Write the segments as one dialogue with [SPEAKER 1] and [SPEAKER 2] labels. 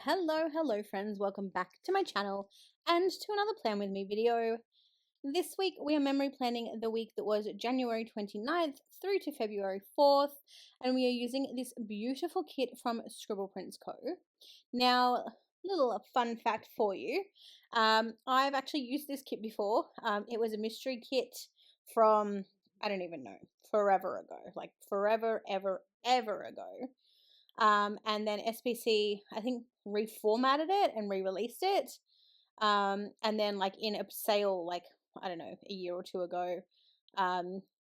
[SPEAKER 1] Hello friends, welcome back to my channel and to another Plan With Me video. This week we are memory planning the week that was January 29th through to February 4th, and we are using this beautiful kit from Scribble Prints Co. Now, little fun fact for you, I've actually used this kit before. It was a mystery kit from, I don't even know, forever ago, like forever, ever ago. And then SPC, I think, reformatted it and re-released it. And then like in a sale, like, I don't know, a year or two ago,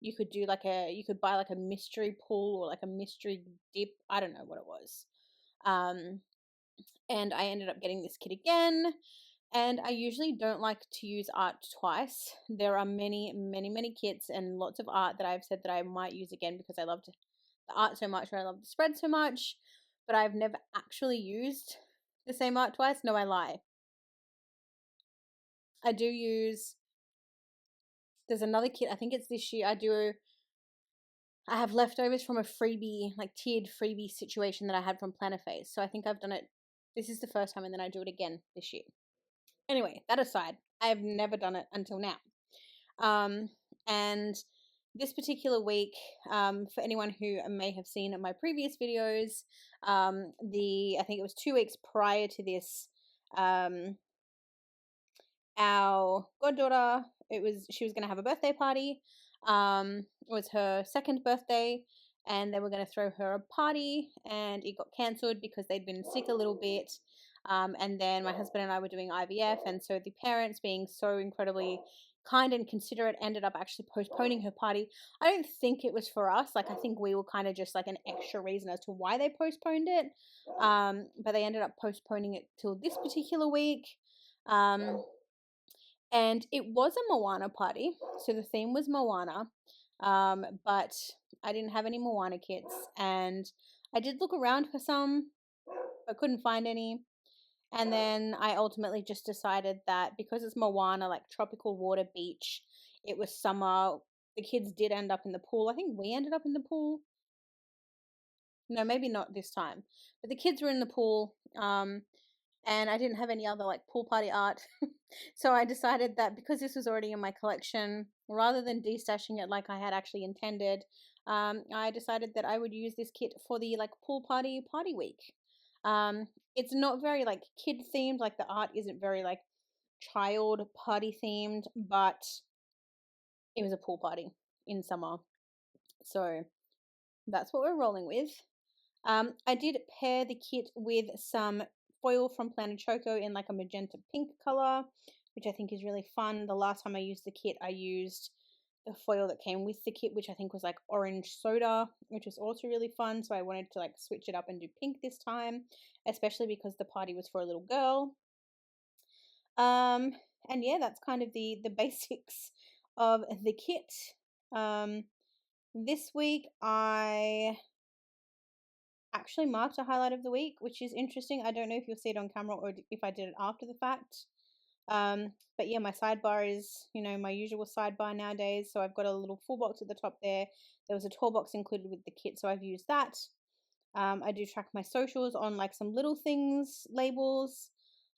[SPEAKER 1] you could do you could buy like a mystery pull or like a mystery dip. I don't know what it was. And I ended up getting this kit again. And I usually don't like to use art twice. There are many kits and lots of art that I've said that I might use again because I loved the art so much, or I love the spread so much, but I've never actually used the same art twice. No, I lie. I do use, there's another kit, I think it's this year, I have leftovers from a freebie, like tiered freebie situation that I had from Planner Phase. So I think I've done it, this is the first time, and then I do it again this year. Anyway, that aside, I have never done it until now. And this particular week, for anyone who may have seen my previous videos, I think it was 2 weeks prior to this, our goddaughter, she was going to have a birthday party. It was her second birthday, and they were going to throw her a party, and it got cancelled because they'd been sick a little bit. And then my husband and I were doing IVF, and so the parents, being so incredibly kind and considerate, ended up actually postponing her party. I don't think it was for us. Like, I think we were kind of just like an extra reason as to why they postponed it. But they ended up postponing it till this particular week. And it was a Moana party, so the theme was Moana. But I didn't have any Moana kits, and I did look around for some, but couldn't find any. And then I ultimately just decided that because it's Moana, like tropical water beach, it was summer, the kids did end up in the pool. I think we ended up in the pool. No, maybe not this time, but the kids were in the pool. And I didn't have any other like pool party art. So I decided that because this was already in my collection, rather than destashing it like I had actually intended, I decided that I would use this kit for the like pool party week. It's not very like kid themed, like the art isn't very like child party themed, but it was a pool party in summer, so that's what we're rolling with. I did pair the kit with some foil from Planner Choco in like a magenta pink color, which I think is really fun. The last time I used the kit, I used the foil that came with the kit, which I think was like orange soda, which was also really fun. So I wanted to like switch it up and do pink this time, especially because the party was for a little girl. And yeah, that's kind of the basics of the kit. This week I actually marked a highlight of the week, which is interesting. I don't know if you'll see it on camera or if I did it after the fact. But yeah, my sidebar is, you know, my usual sidebar nowadays. So I've got a little full box at the top there. There was a tour box included with the kit, so I've used that. I do track my socials on like some little things, labels.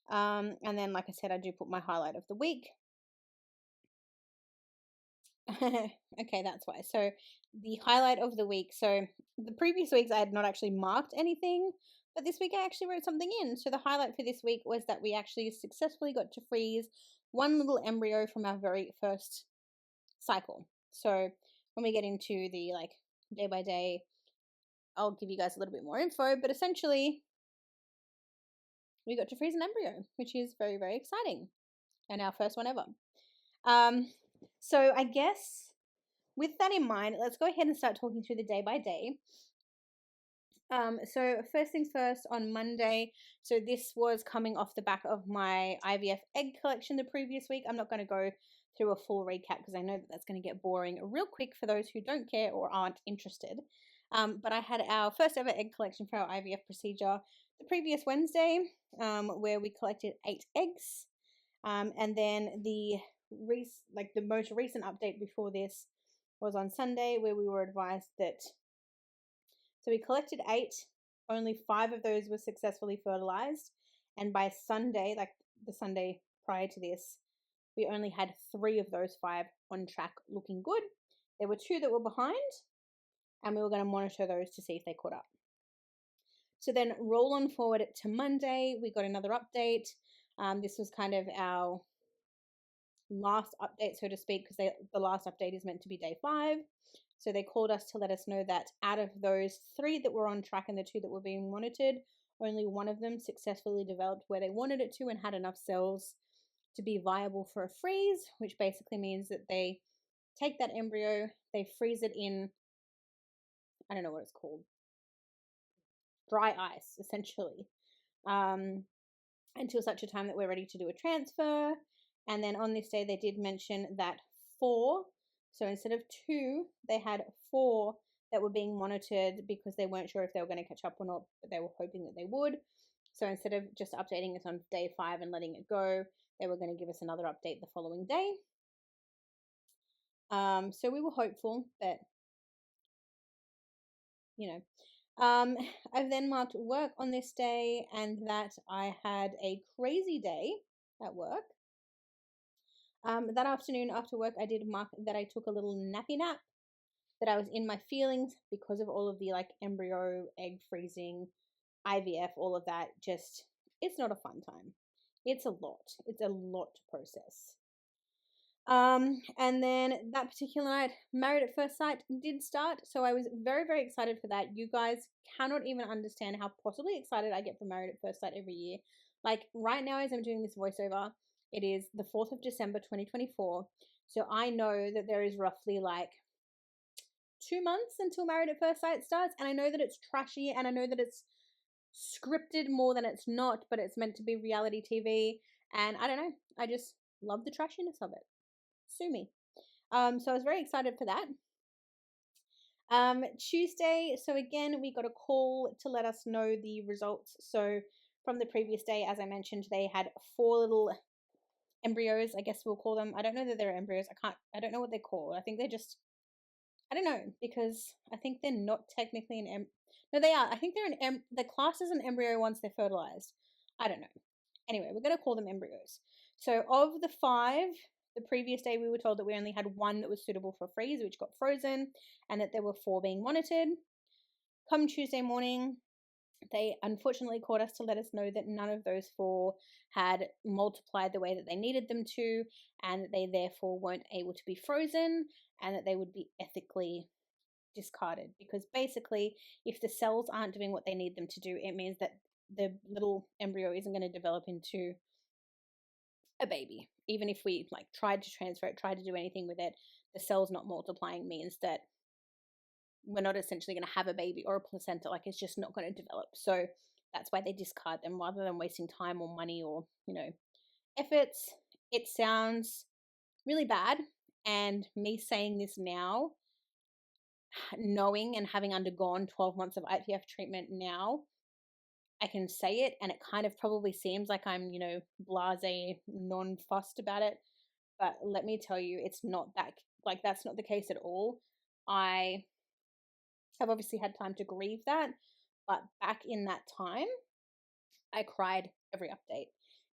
[SPEAKER 1] And then, like I said, I do put my highlight of the week. Okay, that's why. So the highlight of the week. So the previous weeks I had not actually marked anything, but this week I actually wrote something in. So the highlight for this week was that we actually successfully got to freeze one little embryo from our very first cycle. So when we get into the like day by day, I'll give you guys a little bit more info, but essentially we got to freeze an embryo, which is very exciting, and our first one ever. So I guess with that in mind, let's go ahead and start talking through the day by day. So first things first, on Monday, so this was coming off the back of my IVF egg collection the previous week. I'm not going to go through a full recap because I know that that's going to get boring real quick for those who don't care or aren't interested. But I had our first ever egg collection for our IVF procedure the previous Wednesday, where we collected 8 eggs. And then the most recent update before this was on Sunday, where we were advised that, so we collected 8, only 5 of those were successfully fertilized, And by Sunday, like the Sunday prior to this, we only had 3 of those 5 on track looking good. There were 2 that were behind, and we were going to monitor those to see if they caught up. So then roll on forward to Monday, we got another update. This was kind of our last update, so to speak, because the last update is meant to be day 5. So they called us to let us know that out of those 3 that were on track and the 2 that were being monitored, only one of them successfully developed where they wanted it to and had enough cells to be viable for a freeze, which basically means that they take that embryo, they freeze it in, I don't know what it's called, dry ice, essentially, until such a time that we're ready to do a transfer. And then on this day, they did mention that 4, so instead of 2, they had 4 that were being monitored because they weren't sure if they were going to catch up or not, but they were hoping that they would. So instead of just updating us on day 5 and letting it go, they were going to give us another update the following day. So we were hopeful that, I've then marked work on this day and that I had a crazy day at work. That afternoon after work, I did mark that I took a little nappy nap, that I was in my feelings because of all of the like embryo, egg freezing, IVF, all of that. Just, it's not a fun time. It's a lot. It's a lot to process. And then that particular night, Married at First Sight did start. So I was very, very excited for that. You guys cannot even understand how possibly excited I get for Married at First Sight every year. Like right now, as I'm doing this voiceover, it is the 4th of December, 2024. So I know that there is roughly like 2 months until Married at First Sight starts. And I know that it's trashy and I know that it's scripted more than it's not, but it's meant to be reality TV. And I don't know, I just love the trashiness of it. Sue me. So I was very excited for that. Tuesday, so again, we got a call to let us know the results. So from the previous day, as I mentioned, they had 4 little embryos, I guess we'll call them. I don't know that they're embryos. I don't know what they're called. I think they're just, I don't know, because I think they're not technically an no, they are. I think they're the class is an embryo once they're fertilized. I don't know. Anyway, we're going to call them embryos. So of the 5, the previous day we were told that we only had 1 that was suitable for freeze, which got frozen, and that there were 4 being monitored. Come Tuesday morning, they unfortunately called us to let us know that none of those 4 had multiplied the way that they needed them to, and that they therefore weren't able to be frozen, and that they would be ethically discarded. Because basically, if the cells aren't doing what they need them to do, it means that the little embryo isn't going to develop into a baby. Even if we like tried to transfer it, tried to do anything with it, the cells not multiplying means that we're not essentially going to have a baby or a placenta. Like it's just not going to develop. So that's why they discard them rather than wasting time or money or efforts. It sounds really bad, and me saying this now, knowing and having undergone 12 months of IVF treatment now, I can say it, and it kind of probably seems like I'm, blasé, non-fussed about it. But let me tell you, it's not that, like, that's not the case at all. I have obviously had time to grieve that, but back in that time, I cried every update,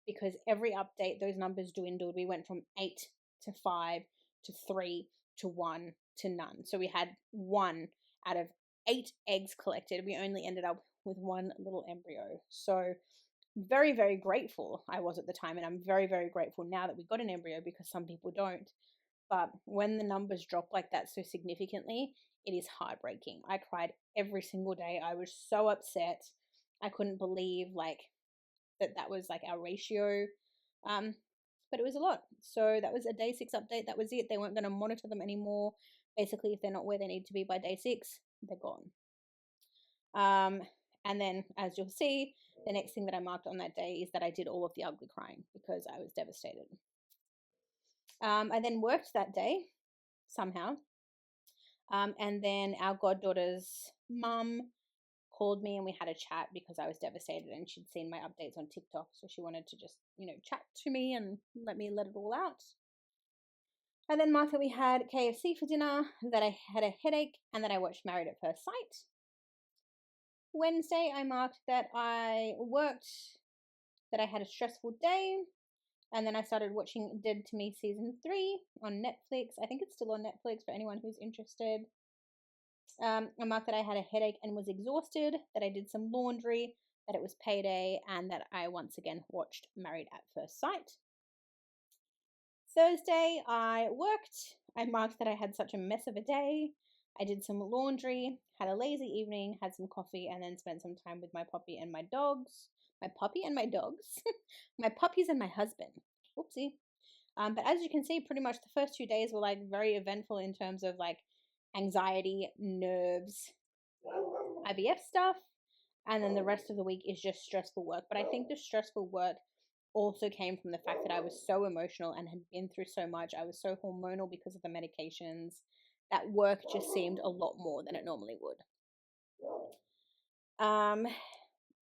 [SPEAKER 1] because every update, those numbers dwindled. We went from 8 to 5 to 3 to 1 to none. So we had 1 out of 8 eggs collected. We only ended up with 1 little embryo. So very, very grateful I was at the time, and I'm very, very grateful now that we got an embryo, because some people don't. But when the numbers drop like that so significantly, it is heartbreaking. I cried every single day. I was so upset. I couldn't believe that was like our ratio. But it was a lot. So that was a day 6 update. That was it. They weren't going to monitor them anymore. Basically, if they're not where they need to be by day 6, they're gone. And then, as you'll see, the next thing that I marked on that day is that I did all of the ugly crying because I was devastated. I then worked that day somehow. And then our goddaughter's mum called me and we had a chat because I was devastated, and she'd seen my updates on TikTok. So she wanted to just, chat to me and let me let it all out. And then marked that we had KFC for dinner, that I had a headache, and that I watched Married at First Sight. Wednesday, I marked that I worked that I had a stressful day, and then I started watching Dead to Me season 3 on Netflix. I think it's still on Netflix for anyone who's interested. I marked that I had a headache and was exhausted, that I did some laundry, that it was payday, and that I once again watched Married at First Sight. Thursday, I worked. I marked that I had such a mess of a day. I did some laundry, had a lazy evening, had some coffee, and then spent some time with my puppy and my dogs. My puppy and my dogs? My puppies and my husband. Oopsie. But as you can see, pretty much the first 2 days were like very eventful in terms of like anxiety, nerves, IVF stuff. And then the rest of the week is just stressful work. But I think the stressful work also came from the fact that I was so emotional and had been through so much. I was so hormonal because of the medications that work just seemed a lot more than it normally would.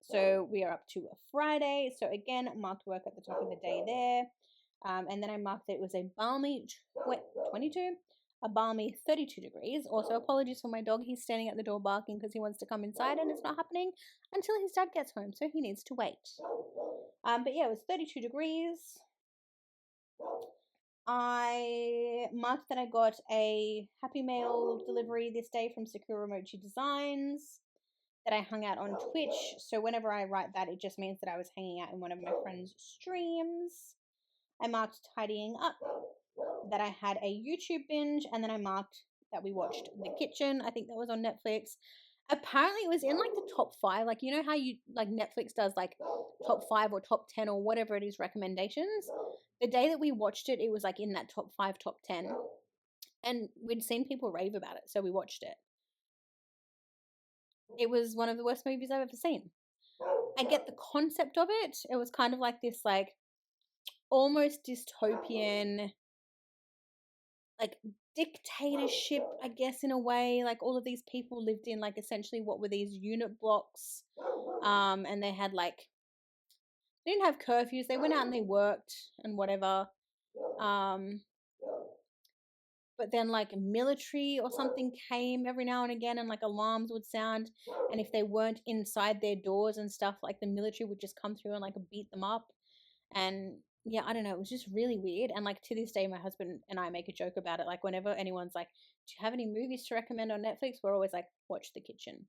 [SPEAKER 1] So we are up to a Friday. So again, marked work at the top of the day there. And then I marked that it was a balmy 22, a balmy 32 degrees. Also, apologies for my dog. He's standing at the door barking because he wants to come inside, and it's not happening until his dad gets home, so he needs to wait. But yeah, it was 32 degrees. I marked that I got a Happy Mail delivery this day from Sakura Mochi Designs, that I hung out on Twitch. So whenever I write that, it just means that I was hanging out in one of my friends' streams. I marked tidying up, that I had a YouTube binge, and then I marked that we watched The Kitchen. I think that was on Netflix. Apparently it was in like the top 5. Like, you know how you like Netflix does like top 5 or top 10 or whatever it is recommendations. The day that we watched it, it was like in that top 5, top 10. And we'd seen people rave about it, so we watched it. It was one of the worst movies I've ever seen. I get the concept of it. It was kind of like this like almost dystopian like dictatorship, I guess, in a way. Like all of these people lived in like essentially what were these unit blocks, and they had like they didn't have curfews. They went out and they worked and whatever. But then like military or something came every now and again, and like alarms would sound, and if they weren't inside their doors and stuff, like the military would just come through and like beat them up. And yeah, I don't know, it was just really weird. And like to this day, my husband and I make a joke about it. Like whenever anyone's like, do you have any movies to recommend on Netflix, we're always like, watch The Kitchen.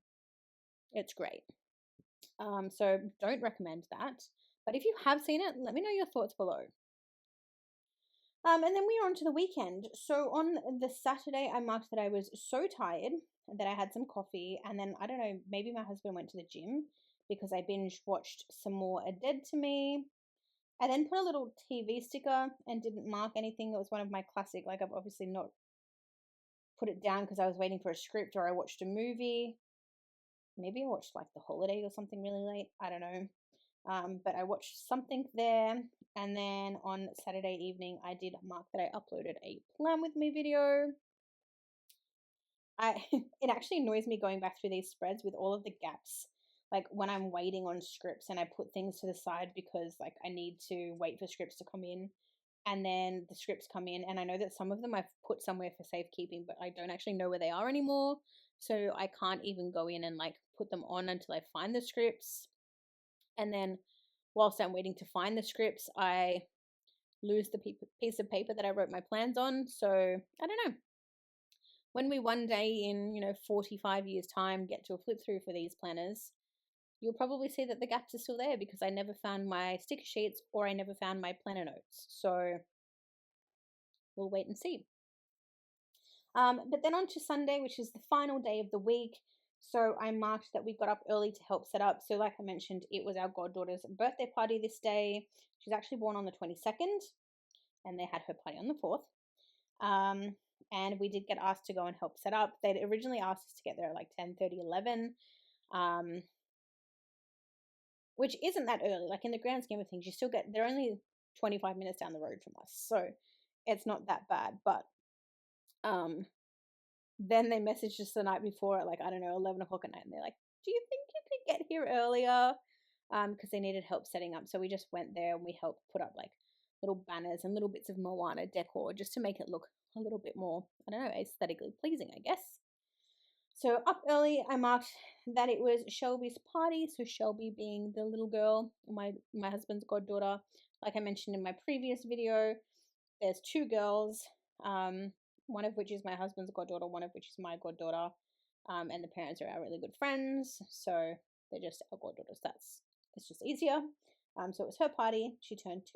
[SPEAKER 1] It's great. So don't recommend that, but if you have seen it, let me know your thoughts below. And then we are on to the weekend. So on the Saturday, I marked that I was so tired that I had some coffee, and then I don't know, maybe my husband went to the gym because I binge watched some more A Dead to Me. I then put a little TV sticker and didn't mark anything. It was one of my classic, like I've obviously not put it down because I was waiting for a script or I watched a movie. Maybe I watched like The Holiday or something really late. I don't know. But I watched something there. And then on Saturday evening, I did mark that I uploaded a Plan With Me video. It actually annoys me going back through these spreads with all of the gaps. Like when I'm waiting on scripts and I put things to the side because like I need to wait for scripts to come in, and then the scripts come in, and I know that some of them I've put somewhere for safekeeping, but I don't actually know where they are anymore. So I can't even go in and like put them on until I find the scripts. And then whilst I'm waiting to find the scripts, I lose the piece of paper that I wrote my plans on. So I don't know. When we one day in 45 years time get to a flip through for these planners, you'll probably see that the gaps are still there because I never found my sticker sheets or I never found my planner notes. So we'll wait and see. But then on to Sunday, which is the final day of the week. So I marked that we got up early to help set up. So like I mentioned, it was our goddaughter's birthday party this day. She's actually born on the 22nd, and they had her party on the 4th. And we did get asked to go and help set up. They'd originally asked us to get there at like 10:30, 11, which isn't that early. Like in the grand scheme of things, they're only 25 minutes down the road from us. So it's not that bad. But then they messaged us the night before at like, I don't know, 11 o'clock at night. And they're like, do you think you could get here earlier? Because they needed help setting up. So we just went there and we helped put up like little banners and little bits of Moana decor just to make it look a little bit more, I don't know, aesthetically pleasing, I guess. So up early, I marked that it was Shelby's party. So Shelby being the little girl, my husband's goddaughter. Like I mentioned in my previous video, there's two girls, one of which is my husband's goddaughter, one of which is my goddaughter, and the parents are our really good friends. So they're just our goddaughters. It's just easier. So it was her party. She turned 2.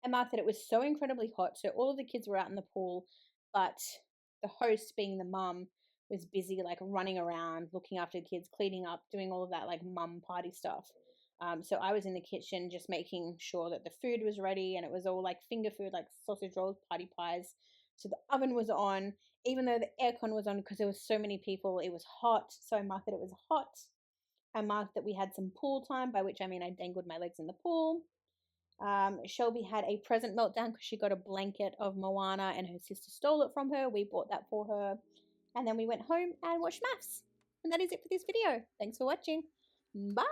[SPEAKER 1] I marked that it was so incredibly hot. So all of the kids were out in the pool, but the host, being the mum, was busy like running around, looking after the kids, cleaning up, doing all of that like mum party stuff. So I was in the kitchen just making sure that the food was ready, and it was all like finger food, like sausage rolls, party pies. So the oven was on, even though the aircon was on because there was so many people. It was hot, so I marked that it was hot. I marked that we had some pool time, by which I mean I dangled my legs in the pool. Shelby had a present meltdown because she got a blanket of Moana and her sister stole it from her. We bought that for her. And then we went home and watched maths. And that is it for this video. Thanks for watching. Bye.